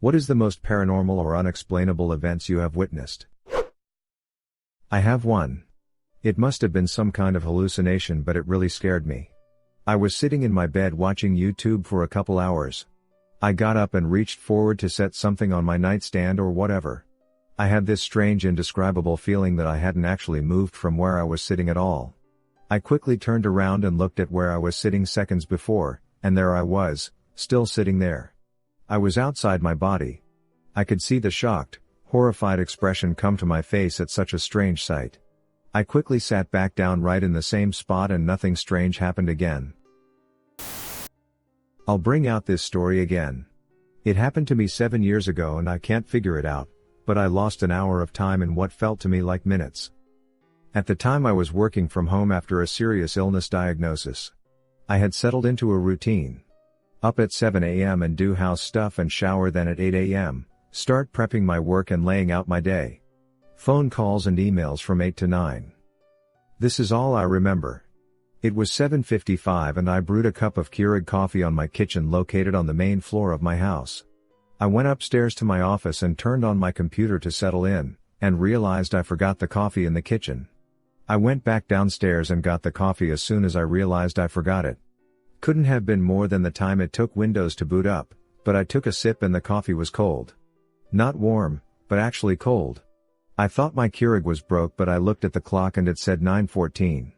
What is the most paranormal or unexplainable events you have witnessed? I have one. It must have been some kind of hallucination, but it really scared me. I was sitting in my bed watching YouTube for a couple hours. I got up and reached forward to set something on my nightstand or whatever. I had this strange indescribable feeling that I hadn't actually moved from where I was sitting at all. I quickly turned around and looked at where I was sitting seconds before, and there I was, still sitting there. I was outside my body. I could see the shocked, horrified expression come to my face at such a strange sight. I quickly sat back down right in the same spot and nothing strange happened again. I'll bring out this story again. It happened to me 7 years ago and I can't figure it out, but I lost an hour of time in what felt to me like minutes. At the time I was working from home after a serious illness diagnosis. I had settled into a routine. Up at 7 a.m. and do house stuff and shower, then at 8 a.m., start prepping my work and laying out my day. Phone calls and emails from 8 to 9. This is all I remember. It was 7:55 and I brewed a cup of Keurig coffee on my kitchen located on the main floor of my house. I went upstairs to my office and turned on my computer to settle in, and realized I forgot the coffee in the kitchen. I went back downstairs and got the coffee as soon as I realized I forgot it. Couldn't have been more than the time it took Windows to boot up, but I took a sip and the coffee was cold. Not warm, but actually cold. I thought my Keurig was broke, but I looked at the clock and it said 9:14.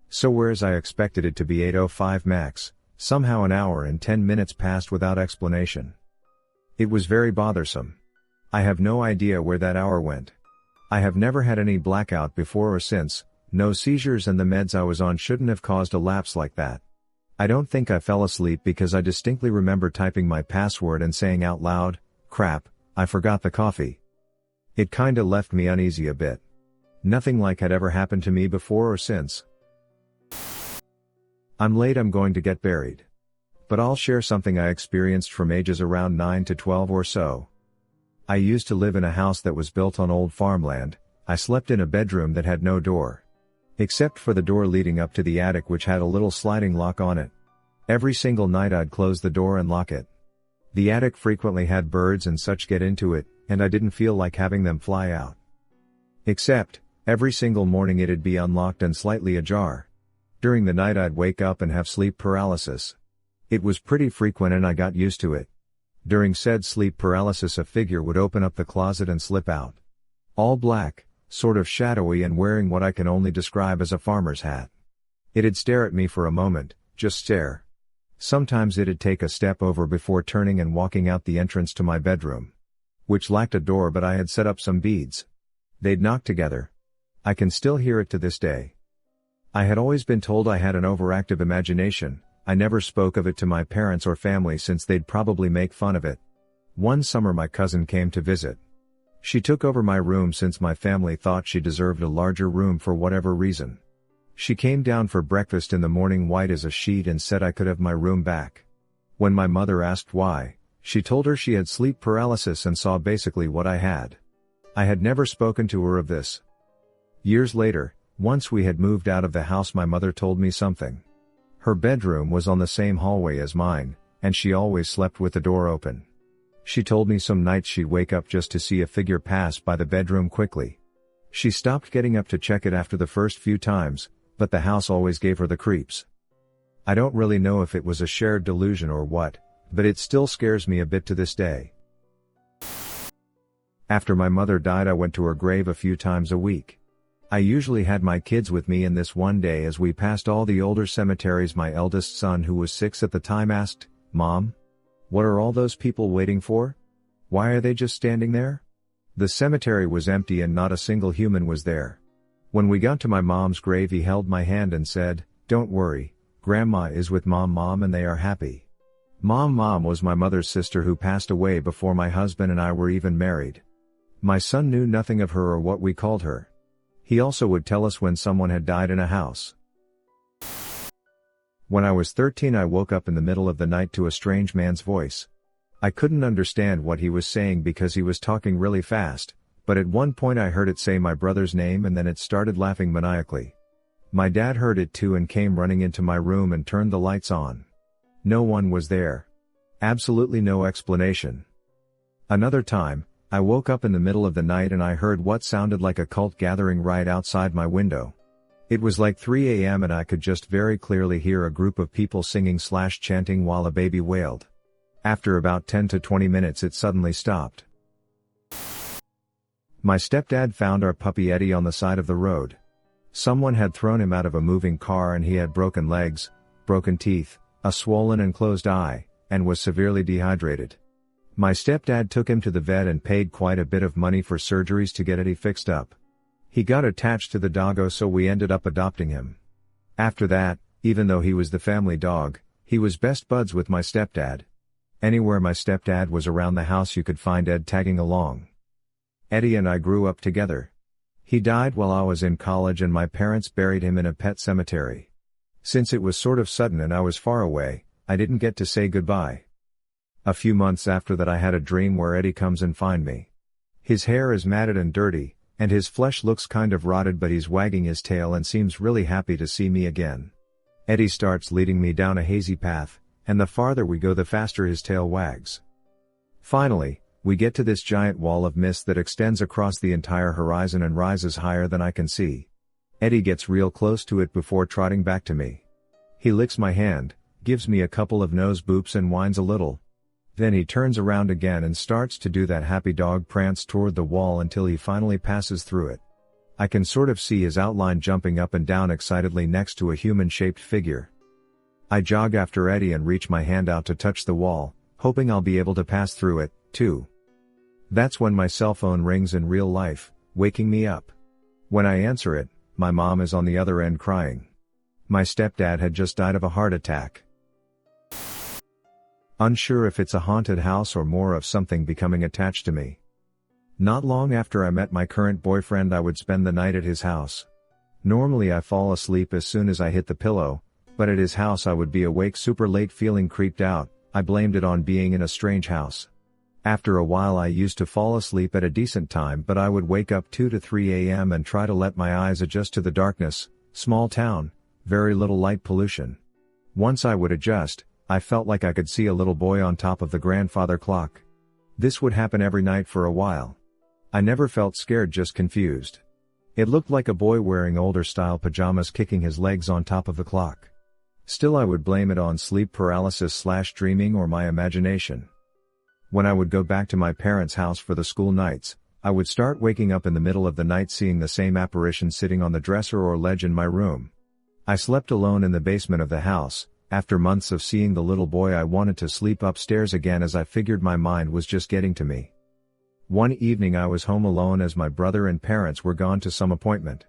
So whereas I expected it to be 8:05 max, somehow an hour and 10 minutes passed without explanation. It was very bothersome. I have no idea where that hour went. I have never had any blackout before or since, no seizures, and the meds I was on shouldn't have caused a lapse like that. I don't think I fell asleep because I distinctly remember typing my password and saying out loud, "Crap, I forgot the coffee." It kinda left me uneasy a bit. Nothing like had ever happened to me before or since. I'm late, I'm going to get buried. But I'll share something I experienced from ages around 9 to 12 or so. I used to live in a house that was built on old farmland. I slept in a bedroom that had no door. Except for the door leading up to the attic, which had a little sliding lock on it. Every single night I'd close the door and lock it. The attic frequently had birds and such get into it, and I didn't feel like having them fly out. Except, every single morning it'd be unlocked and slightly ajar. During the night I'd wake up and have sleep paralysis. It was pretty frequent and I got used to it. During said sleep paralysis a figure would open up the closet and slip out. All black, sort of shadowy, and wearing what I can only describe as a farmer's hat. It'd stare at me for a moment, just stare. Sometimes it'd take a step over before turning and walking out the entrance to my bedroom. Which lacked a door, but I had set up some beads. They'd knock together. I can still hear it to this day. I had always been told I had an overactive imagination. I never spoke of it to my parents or family since they'd probably make fun of it. One summer my cousin came to visit. She took over my room since my family thought she deserved a larger room for whatever reason. She came down for breakfast in the morning white as a sheet and said I could have my room back. When my mother asked why, she told her she had sleep paralysis and saw basically what I had. I had never spoken to her of this. Years later, once we had moved out of the house, my mother told me something. Her bedroom was on the same hallway as mine, and she always slept with the door open. She told me some nights she'd wake up just to see a figure pass by the bedroom quickly. She stopped getting up to check it after the first few times, but the house always gave her the creeps. I don't really know if it was a shared delusion or what, but it still scares me a bit to this day. After my mother died, I went to her grave a few times a week. I usually had my kids with me, and this one day as we passed all the older cemeteries, my eldest son, who was 6 at the time, asked, "Mom, what are all those people waiting for? Why are they just standing there?" The cemetery was empty and not a single human was there. When we got to my mom's grave, he held my hand and said, "Don't worry, Grandma is with Mom, and they are happy." Mom was my mother's sister who passed away before my husband and I were even married. My son knew nothing of her or what we called her. He also would tell us when someone had died in a house. When I was 13, I woke up in the middle of the night to a strange man's voice. I couldn't understand what he was saying because he was talking really fast, but at one point I heard it say my brother's name and then it started laughing maniacally. My dad heard it too and came running into my room and turned the lights on. No one was there. Absolutely no explanation. Another time, I woke up in the middle of the night and I heard what sounded like a cult gathering right outside my window. It was like 3 a.m. and I could just very clearly hear a group of people singing/chanting while a baby wailed. After about 10 to 20 minutes it suddenly stopped. My stepdad found our puppy Eddie on the side of the road. Someone had thrown him out of a moving car and he had broken legs, broken teeth, a swollen and closed eye, and was severely dehydrated. My stepdad took him to the vet and paid quite a bit of money for surgeries to get Eddie fixed up. He got attached to the doggo, so we ended up adopting him. After that, even though he was the family dog, he was best buds with my stepdad. Anywhere my stepdad was around the house you could find Ed tagging along. Eddie and I grew up together. He died while I was in college and my parents buried him in a pet cemetery. Since it was sort of sudden and I was far away, I didn't get to say goodbye. A few months after that I had a dream where Eddie comes and find me. His hair is matted and dirty, and his flesh looks kind of rotted, but he's wagging his tail and seems really happy to see me again. Eddie starts leading me down a hazy path, and the farther we go the faster his tail wags. Finally, we get to this giant wall of mist that extends across the entire horizon and rises higher than I can see. Eddie gets real close to it before trotting back to me. He licks my hand, gives me a couple of nose boops and whines a little. Then he turns around again and starts to do that happy dog prance toward the wall until he finally passes through it. I can sort of see his outline jumping up and down excitedly next to a human-shaped figure. I jog after Eddie and reach my hand out to touch the wall, hoping I'll be able to pass through it, too. That's when my cell phone rings in real life, waking me up. When I answer it, my mom is on the other end crying. My stepdad had just died of a heart attack. Unsure if it's a haunted house or more of something becoming attached to me. Not long after I met my current boyfriend I would spend the night at his house. Normally I fall asleep as soon as I hit the pillow, but at his house I would be awake super late feeling creeped out. I blamed it on being in a strange house. After a while I used to fall asleep at a decent time, but I would wake up 2 to 3 a.m. and try to let my eyes adjust to the darkness. Small town, very little light pollution. Once I would adjust, I felt like I could see a little boy on top of the grandfather clock. This would happen every night for a while. I never felt scared, just confused. It looked like a boy wearing older style pajamas kicking his legs on top of the clock. Still I would blame it on sleep paralysis/dreaming or my imagination. When I would go back to my parents' house for the school nights, I would start waking up in the middle of the night seeing the same apparition sitting on the dresser or ledge in my room. I slept alone in the basement of the house. After months of seeing the little boy I wanted to sleep upstairs again as I figured my mind was just getting to me. One evening I was home alone as my brother and parents were gone to some appointment.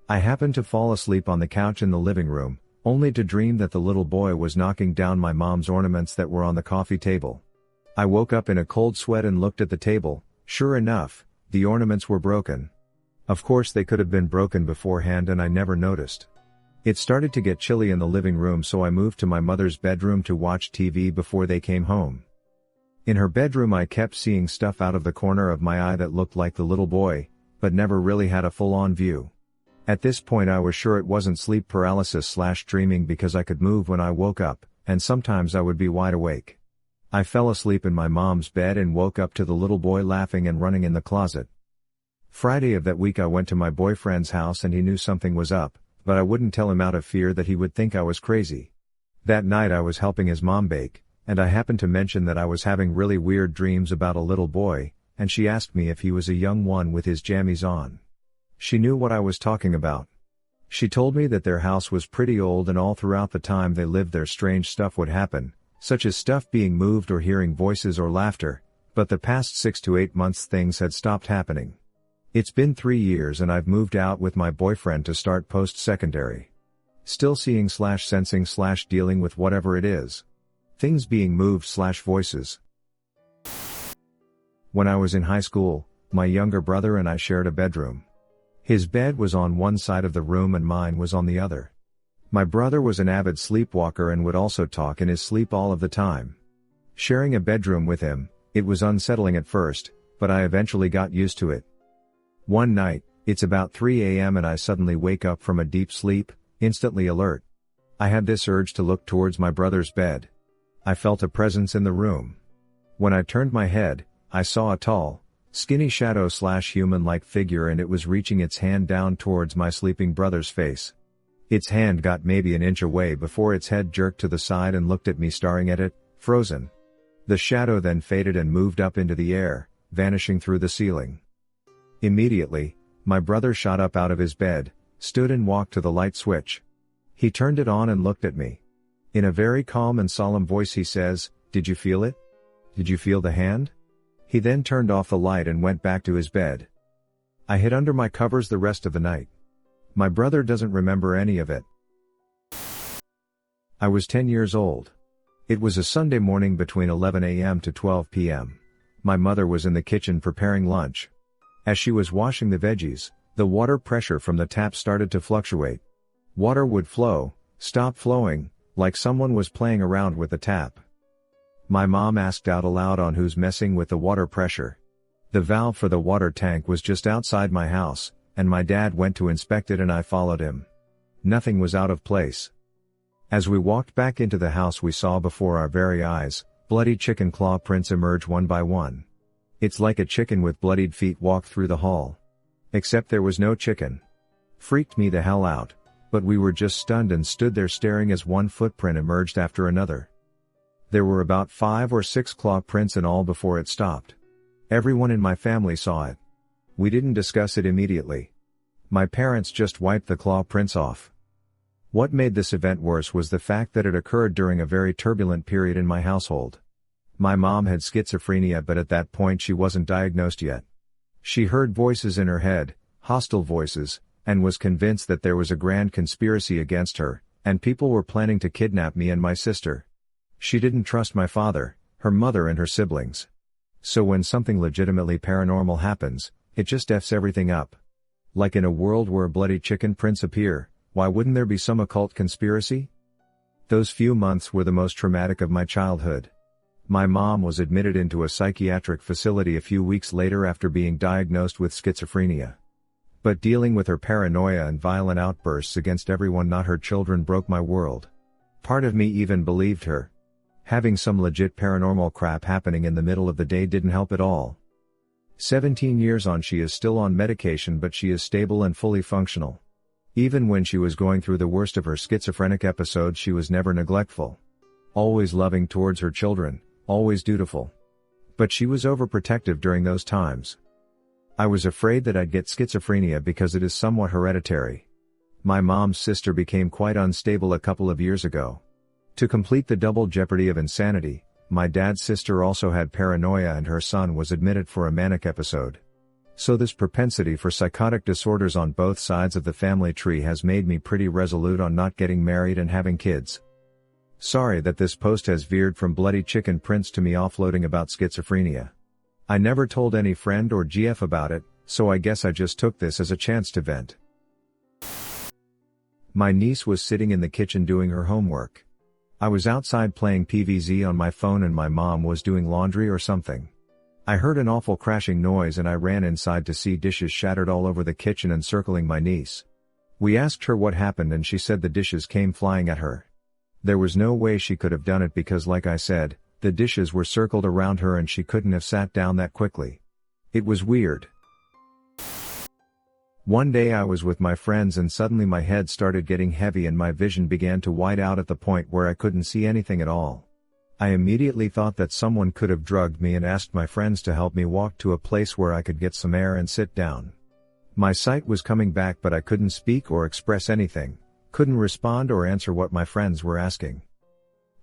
I happened to fall asleep on the couch in the living room, only to dream that the little boy was knocking down my mom's ornaments that were on the coffee table. I woke up in a cold sweat and looked at the table. Sure enough, the ornaments were broken. Of course they could have been broken beforehand and I never noticed. It started to get chilly in the living room, so I moved to my mother's bedroom to watch TV before they came home. In her bedroom I kept seeing stuff out of the corner of my eye that looked like the little boy, but never really had a full-on view. At this point I was sure it wasn't sleep paralysis/dreaming because I could move when I woke up, and sometimes I would be wide awake. I fell asleep in my mom's bed and woke up to the little boy laughing and running in the closet. Friday of that week I went to my boyfriend's house and he knew something was up, but I wouldn't tell him out of fear that he would think I was crazy. That night I was helping his mom bake, and I happened to mention that I was having really weird dreams about a little boy, and she asked me if he was a young one with his jammies on. She knew what I was talking about. She told me that their house was pretty old and all throughout the time they lived there strange stuff would happen, such as stuff being moved or hearing voices or laughter, but the past 6 to 8 months things had stopped happening. It's been 3 years and I've moved out with my boyfriend to start post-secondary. Still seeing/sensing/dealing with whatever it is. Things being moved/voices. When I was in high school, my younger brother and I shared a bedroom. His bed was on one side of the room and mine was on the other. My brother was an avid sleepwalker and would also talk in his sleep all of the time. Sharing a bedroom with him, it was unsettling at first, but I eventually got used to it. One night, it's about 3 a.m. and I suddenly wake up from a deep sleep, instantly alert. I had this urge to look towards my brother's bed. I felt a presence in the room. When I turned my head, I saw a tall, skinny shadow/human-like figure, and it was reaching its hand down towards my sleeping brother's face. Its hand got maybe an inch away before its head jerked to the side and looked at me, staring at it, frozen. The shadow then faded and moved up into the air, vanishing through the ceiling. Immediately, my brother shot up out of his bed, stood and walked to the light switch. He turned it on and looked at me. In a very calm and solemn voice he says, "Did you feel it? Did you feel the hand?" He then turned off the light and went back to his bed. I hid under my covers the rest of the night. My brother doesn't remember any of it. I was 10 years old. It was a Sunday morning between 11 a.m. to 12 p.m. My mother was in the kitchen preparing lunch. As she was washing the veggies, the water pressure from the tap started to fluctuate. Water would flow, stop flowing, like someone was playing around with the tap. My mom asked out aloud on who's messing with the water pressure. The valve for the water tank was just outside my house, and my dad went to inspect it and I followed him. Nothing was out of place. As we walked back into the house, we saw before our very eyes, bloody chicken claw prints emerge one by one. It's like a chicken with bloodied feet walked through the hall. Except there was no chicken. Freaked me the hell out, but we were just stunned and stood there staring as one footprint emerged after another. There were about 5 or 6 claw prints in all before it stopped. Everyone in my family saw it. We didn't discuss it immediately. My parents just wiped the claw prints off. What made this event worse was the fact that it occurred during a very turbulent period in my household. My mom had schizophrenia, but at that point she wasn't diagnosed yet. She heard voices in her head, hostile voices, and was convinced that there was a grand conspiracy against her, and people were planning to kidnap me and my sister. She didn't trust my father, her mother and her siblings. So when something legitimately paranormal happens, it just F's everything up. Like in a world where bloody chicken prints appear, why wouldn't there be some occult conspiracy? Those few months were the most traumatic of my childhood. My mom was admitted into a psychiatric facility a few weeks later after being diagnosed with schizophrenia. But dealing with her paranoia and violent outbursts against everyone, not her children, broke my world. Part of me even believed her. Having some legit paranormal crap happening in the middle of the day didn't help at all. 17 years on, she is still on medication, but she is stable and fully functional. Even when she was going through the worst of her schizophrenic episodes, she was never neglectful. Always loving towards her children, always dutiful. But she was overprotective during those times. I was afraid that I'd get schizophrenia because it is somewhat hereditary. My mom's sister became quite unstable a couple of years ago. To complete the double jeopardy of insanity, my dad's sister also had paranoia and her son was admitted for a manic episode. So this propensity for psychotic disorders on both sides of the family tree has made me pretty resolute on not getting married and having kids. Sorry that this post has veered from bloody chicken prints to me offloading about schizophrenia. I never told any friend or GF about it, so I guess I just took this as a chance to vent. My niece was sitting in the kitchen doing her homework. I was outside playing PvZ on my phone and my mom was doing laundry or something. I heard an awful crashing noise and I ran inside to see dishes shattered all over the kitchen and circling my niece. We asked her what happened and she said the dishes came flying at her. There was no way she could have done it because, like I said, the dishes were circled around her and she couldn't have sat down that quickly. It was weird. One day I was with my friends and suddenly my head started getting heavy and my vision began to white out at the point where I couldn't see anything at all. I immediately thought that someone could have drugged me and asked my friends to help me walk to a place where I could get some air and sit down. My sight was coming back but I couldn't speak or express anything, couldn't respond or answer what my friends were asking.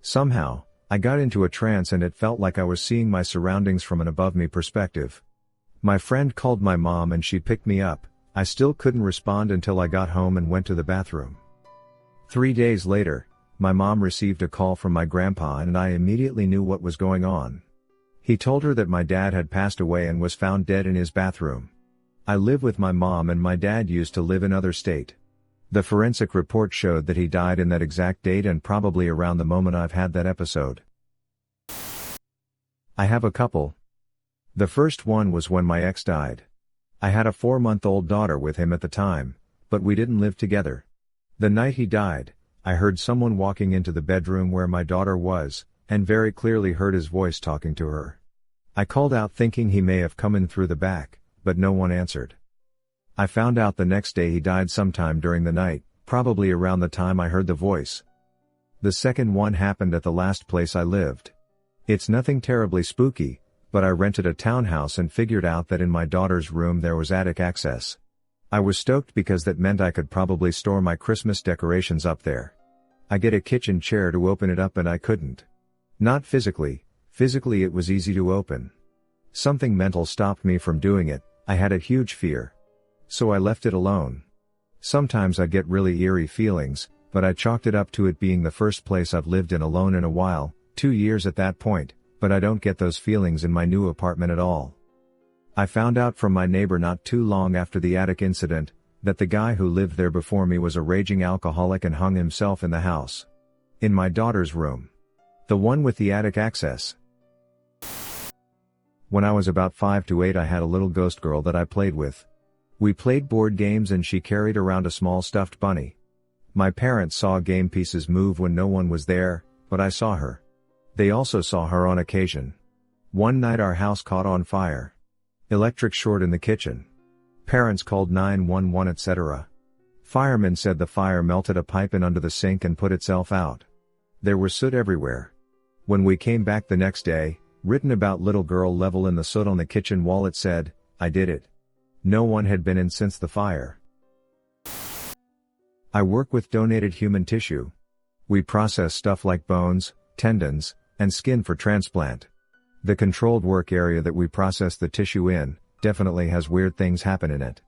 Somehow, I got into a trance and it felt like I was seeing my surroundings from an above me perspective. My friend called my mom and she picked me up. I still couldn't respond until I got home and went to the bathroom. 3 days later, my mom received a call from my grandpa and I immediately knew what was going on. He told her that my dad had passed away and was found dead in his bathroom. I live with my mom and my dad used to live in another state. The forensic report showed that he died in that exact date and probably around the moment I've had that episode. I have a couple. The first one was when my ex died. I had a 4-month-old daughter with him at the time, but we didn't live together. The night he died, I heard someone walking into the bedroom where my daughter was, and very clearly heard his voice talking to her. I called out thinking he may have come in through the back, but no one answered. I found out the next day he died sometime during the night, probably around the time I heard the voice. The second one happened at the last place I lived. It's nothing terribly spooky, but I rented a townhouse and figured out that in my daughter's room there was attic access. I was stoked because that meant I could probably store my Christmas decorations up there. I get a kitchen chair to open it up and I couldn't. Not physically it was easy to open. Something mental stopped me from doing it. I had a huge fear. So I left it alone. Sometimes I get really eerie feelings, but I chalked it up to it being the first place I've lived in alone in a while, 2 years at that point, but I don't get those feelings in my new apartment at all. I found out from my neighbor not too long after the attic incident, that the guy who lived there before me was a raging alcoholic and hung himself in the house. In my daughter's room. The one with the attic access. When I was about 5 to 8 I had a little ghost girl that I played with. We played board games and she carried around a small stuffed bunny. My parents saw game pieces move when no one was there, but I saw her. They also saw her on occasion. One night our house caught on fire. Electric short in the kitchen. Parents called 911 etc. Firemen said the fire melted a pipe in under the sink and put itself out. There was soot everywhere. When we came back the next day, written about little girl level in the soot on the kitchen wall it said, "I did it." No one had been in since the fire. I work with donated human tissue. We process stuff like bones, tendons, and skin for transplant. The controlled work area that we process the tissue in, definitely has weird things happen in it.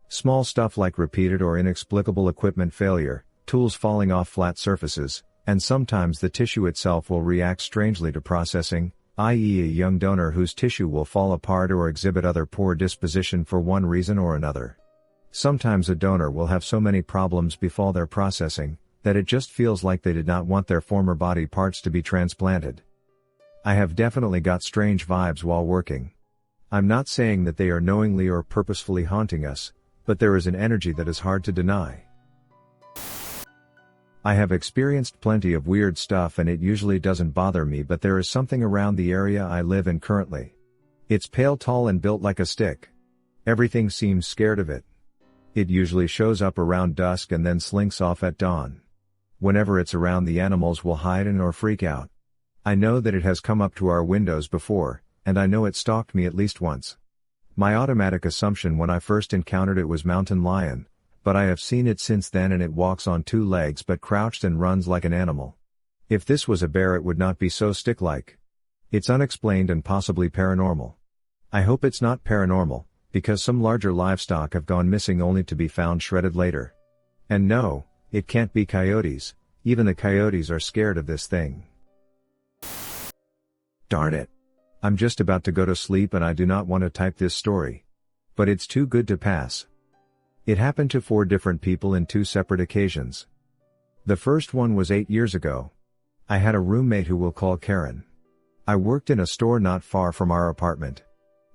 Small stuff like repeated or inexplicable equipment failure, tools falling off flat surfaces, and sometimes the tissue itself will react strangely to processing, i.e. a young donor whose tissue will fall apart or exhibit other poor disposition for one reason or another. Sometimes a donor will have so many problems befall their processing, that it just feels like they did not want their former body parts to be transplanted. I have definitely got strange vibes while working. I'm not saying that they are knowingly or purposefully haunting us, but there is an energy that is hard to deny. I have experienced plenty of weird stuff and it usually doesn't bother me, but there is something around the area I live in currently. It's pale, tall and built like a stick. Everything seems scared of it. It usually shows up around dusk and then slinks off at dawn. Whenever it's around the animals will hide and or freak out. I know that it has come up to our windows before, and I know it stalked me at least once. My automatic assumption when I first encountered it was mountain lion, but I have seen it since then and it walks on 2 legs but crouched and runs like an animal. If this was a bear it would not be so stick-like. It's unexplained and possibly paranormal. I hope it's not paranormal, because some larger livestock have gone missing only to be found shredded later. And no, it can't be coyotes, even the coyotes are scared of this thing. Darn it. I'm just about to go to sleep and I do not want to type this story. But it's too good to pass. It happened to 4 different people in 2 separate occasions. The first one was 8 years ago. I had a roommate who we'll call Karen. I worked in a store not far from our apartment.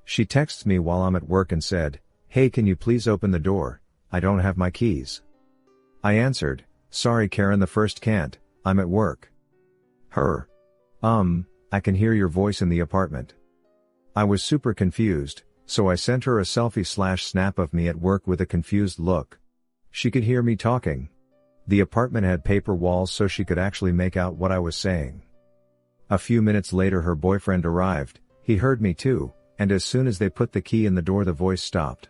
She texts me while I'm at work and said, "Hey, can you please open the door? I don't have my keys." I answered, "Sorry Karen, the first can't, I'm at work." Her. I can hear your voice in the apartment." I was super confused, so I sent her a selfie/snap of me at work with a confused look. She could hear me talking. The apartment had paper walls so she could actually make out what I was saying. A few minutes later her boyfriend arrived, he heard me too, and as soon as they put the key in the door the voice stopped.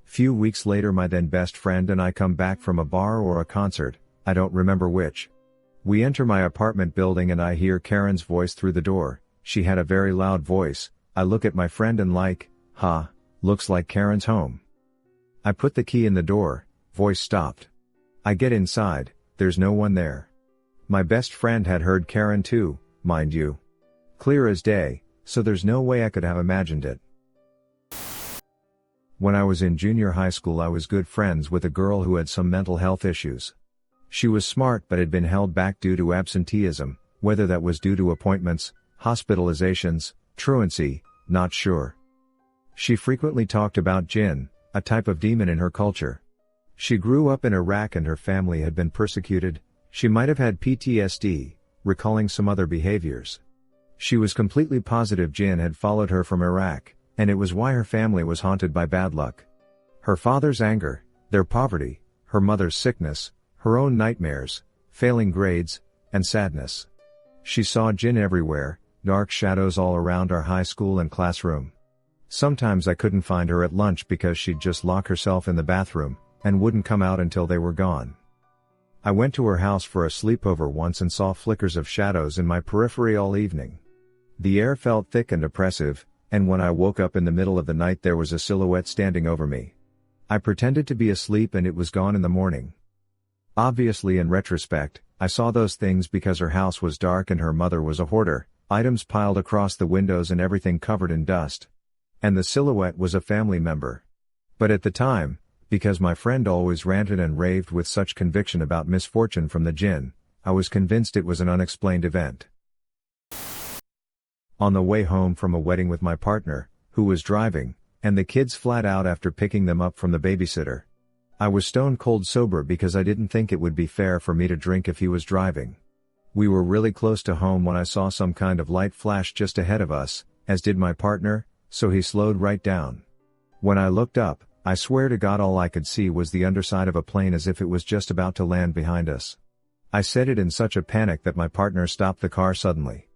Few weeks later my then best friend and I come back from a bar or a concert, I don't remember which. We enter my apartment building and I hear Karen's voice through the door. She had a very loud voice. I look at my friend and like, looks like Karen's home. I put the key in the door, voice stopped. I get inside, there's no one there. My best friend had heard Karen too, mind you. Clear as day, so there's no way I could have imagined it. When I was in junior high school I was good friends with a girl who had some mental health issues. She was smart but had been held back due to absenteeism, whether that was due to appointments, hospitalizations, truancy, not sure. She frequently talked about Djinn, a type of demon in her culture. She grew up in Iraq and her family had been persecuted. She might have had PTSD, recalling some other behaviors. She was completely positive Djinn had followed her from Iraq, and it was why her family was haunted by bad luck. Her father's anger, their poverty, her mother's sickness, her own nightmares, failing grades, and sadness. She saw Djinn everywhere, dark shadows all around our high school and classroom. Sometimes I couldn't find her at lunch because she'd just lock herself in the bathroom, and wouldn't come out until they were gone. I went to her house for a sleepover once and saw flickers of shadows in my periphery all evening. The air felt thick and oppressive, and when I woke up in the middle of the night there was a silhouette standing over me. I pretended to be asleep and it was gone in the morning. Obviously, in retrospect, I saw those things because her house was dark and her mother was a hoarder, items piled across the windows and everything covered in dust. And the silhouette was a family member. But at the time, because my friend always ranted and raved with such conviction about misfortune from the Djinn, I was convinced it was an unexplained event. On the way home from a wedding with my partner, who was driving, and the kids flat out after picking them up from the babysitter. I was stone cold sober because I didn't think it would be fair for me to drink if he was driving. We were really close to home when I saw some kind of light flash just ahead of us, as did my partner, so he slowed right down. When I looked up, I swear to God all I could see was the underside of a plane as if it was just about to land behind us. I said it in such a panic that my partner stopped the car suddenly.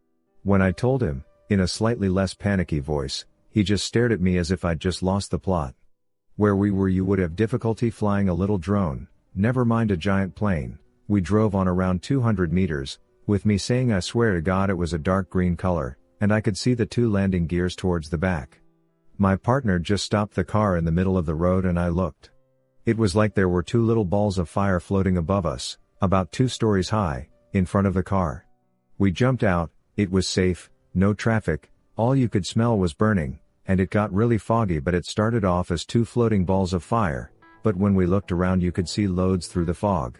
When I told him, in a slightly less panicky voice, he just stared at me as if I'd just lost the plot. Where we were you would have difficulty flying a little drone, never mind a giant plane. We drove on around 200 meters, with me saying I swear to God it was a dark green color, and I could see the two landing gears towards the back. My partner just stopped the car in the middle of the road and I looked. It was like there were two little balls of fire floating above us, about 2 stories high, in front of the car. We jumped out, it was safe, no traffic, all you could smell was burning, and it got really foggy but it started off as 2 floating balls of fire, but when we looked around you could see loads through the fog.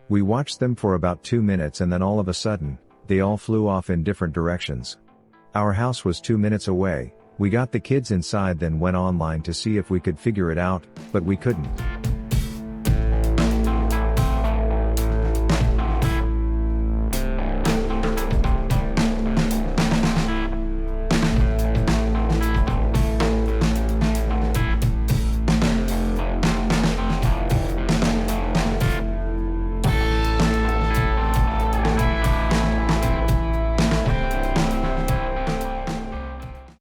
We watched them for about 2 minutes and then all of a sudden, they all flew off in different directions. Our house was 2 minutes away, we got the kids inside then went online to see if we could figure it out, but we couldn't.